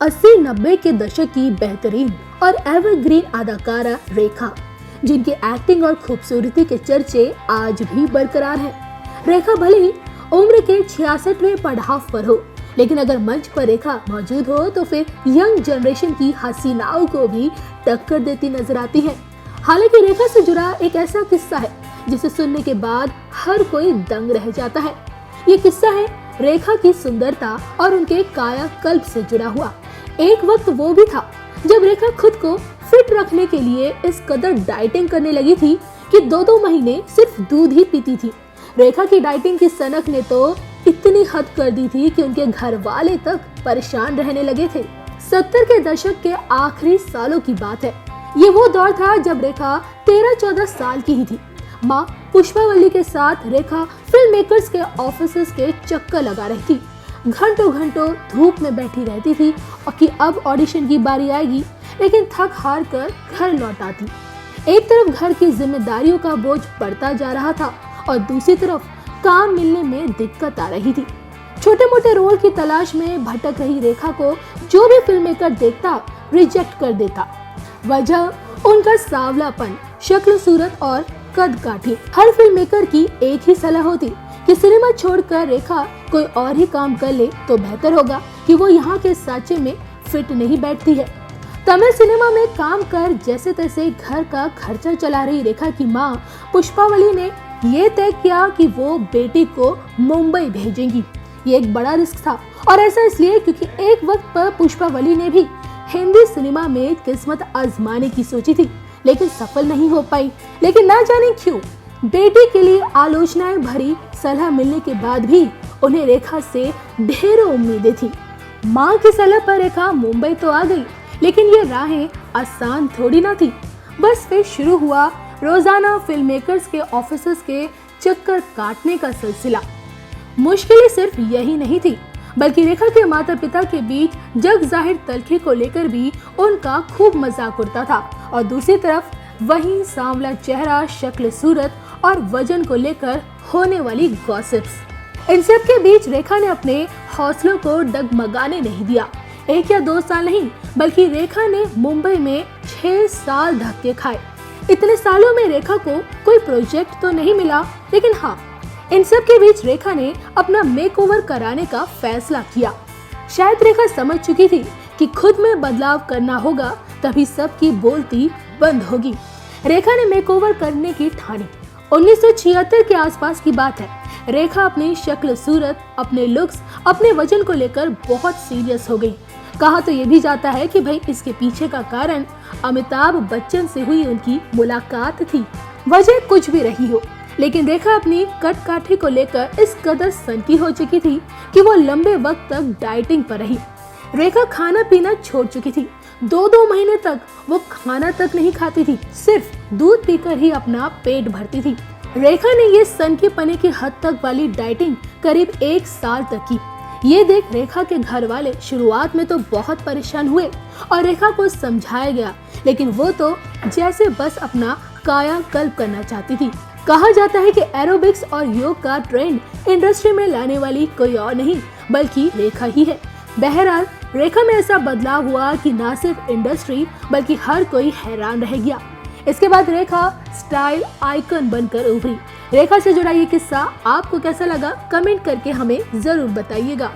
80-90 के दशक की बेहतरीन और एवरग्रीन अदाकारा रेखा, जिनकी एक्टिंग और खूबसूरती के चर्चे आज भी बरकरार हैं। रेखा भले ही उम्र के 66वें पड़ाव पर हो, लेकिन अगर मंच पर रेखा मौजूद हो तो फिर यंग जनरेशन की हसीनाओं को भी टक्कर देती नजर आती है। हालांकि रेखा से जुड़ा एक ऐसा किस्सा है जिसे सुनने के बाद हर कोई दंग रह जाता है। ये किस्सा है रेखा की सुंदरता और उनके कायाकल्प से जुड़ा हुआ। एक वक्त वो भी था जब रेखा खुद को फिट रखने के लिए इस कदर डाइटिंग करने लगी थी कि 2-2 महीने सिर्फ दूध ही पीती थी। रेखा की डाइटिंग की सनक ने तो इतनी हद कर दी थी कि उनके घर वाले तक परेशान रहने लगे थे। 70 के दशक के आखिरी सालों की बात है। ये वो दौर था जब रेखा 13-14 साल की ही थी। माँ पुष्पावली के साथ रेखा फिल्म मेकर्स के ऑफिसेस के चक्कर लगा रही थी। घंटों घंटों धूप में बैठी रहती थी और कि अब ऑडिशन की बारी आएगी, लेकिन थक हार कर घर लौट आती। एक तरफ घर की जिम्मेदारियों का बोझ बढ़ता जा रहा था और दूसरी तरफ काम मिलने में दिक्कत आ रही थी। छोटे मोटे रोल की तलाश में भटक रही रेखा को जो भी फिल्म मेकर देखता रिजेक्ट कर देता। वजह उनका सांवलापन, शक्ल सूरत और कद काठी। हर फिल्म मेकर की एक ही सलाह होती कि सिनेमा छोड़कर रेखा कोई और ही काम कर ले तो बेहतर होगा कि वो यहाँ के सांचे में फिट नहीं बैठती है। तमिल सिनेमा में काम कर जैसे तैसे घर का खर्चा चला रही रेखा की माँ पुष्पावली ने ये तय किया कि वो बेटी को मुंबई भेजेंगी। ये एक बड़ा रिस्क था और ऐसा इसलिए क्योंकि एक वक्त पर पुष्पावली ने भी हिंदी सिनेमा में किस्मत आजमाने की सोची थी, लेकिन सफल नहीं हो पाई। लेकिन ना जाने क्यों बेटी के लिए आलोचनाएं भरी सलाह मिलने के बाद भी उन्हें रेखा से ढेरों उम्मीदें थी। माँ की सलाह पर रेखा मुंबई तो आ गई, लेकिन ये राहें आसान थोड़ी ना थी। बस फिर शुरू हुआ रोजाना फिल्म मेकर्स के ऑफिसेस के चक्कर काटने का सिलसिला। मुश्किलें सिर्फ यही नहीं थी, बल्कि रेखा के माता पिता के बीच जग जाहिर तलखे को लेकर भी उनका खूब मजाक उड़ता था और दूसरी तरफ वही सांवला चेहरा, शक्ल सूरत और वजन को लेकर होने वाली गॉसिप्स। इन सब के बीच रेखा ने अपने हौसलों को डगमगाने नहीं दिया। 1 या 2 साल नहीं, बल्कि रेखा ने मुंबई में 6 साल धक्के खाए। इतने सालों में रेखा को कोई प्रोजेक्ट तो नहीं मिला, लेकिन हाँ, इन सब के बीच रेखा ने अपना मेकओवर कराने का फैसला किया। शायद रेखा समझ चुकी थी कि खुद में बदलाव करना होगा, तभी सबकी बोलती बंद होगी। रेखा ने मेकओवर करने की ठानी। 1976 के आसपास की बात है। रेखा अपनी शक्ल सूरत, अपने लुक्स, अपने वजन को लेकर बहुत सीरियस हो गई। कहा तो ये भी जाता है कि भाई इसके पीछे का कारण अमिताभ बच्चन से हुई उनकी मुलाकात थी। वजह कुछ भी रही हो, लेकिन रेखा अपनी कट काठी को लेकर इस कदर सनकी हो चुकी थी कि वो लंबे वक्त तक डाइटिंग पर रही। रेखा खाना पीना छोड़ चुकी थी। 2-2 महीने तक वो खाना तक नहीं खाती थी, सिर्फ दूध पीकर ही अपना पेट भरती थी। रेखा ने ये सनकी पने की हद तक वाली डाइटिंग करीब 1 साल तक की। ये देख रेखा के घर वाले शुरुआत में तो बहुत परेशान हुए और रेखा को समझाया गया, लेकिन वो तो जैसे बस अपना कायाकल्प करना चाहती थी। कहा जाता है कि एरोबिक्स और योग का ट्रेंड इंडस्ट्री में लाने वाली कोई और नहीं बल्कि रेखा ही है। बहरहाल रेखा में ऐसा बदलाव हुआ कि न सिर्फ इंडस्ट्री बल्कि हर कोई हैरान रह गया। इसके बाद रेखा स्टाइल आइकन बनकर उभरी। रेखा से जुड़ा ये किस्सा आपको कैसा लगा, कमेंट करके हमें जरूर बताइएगा।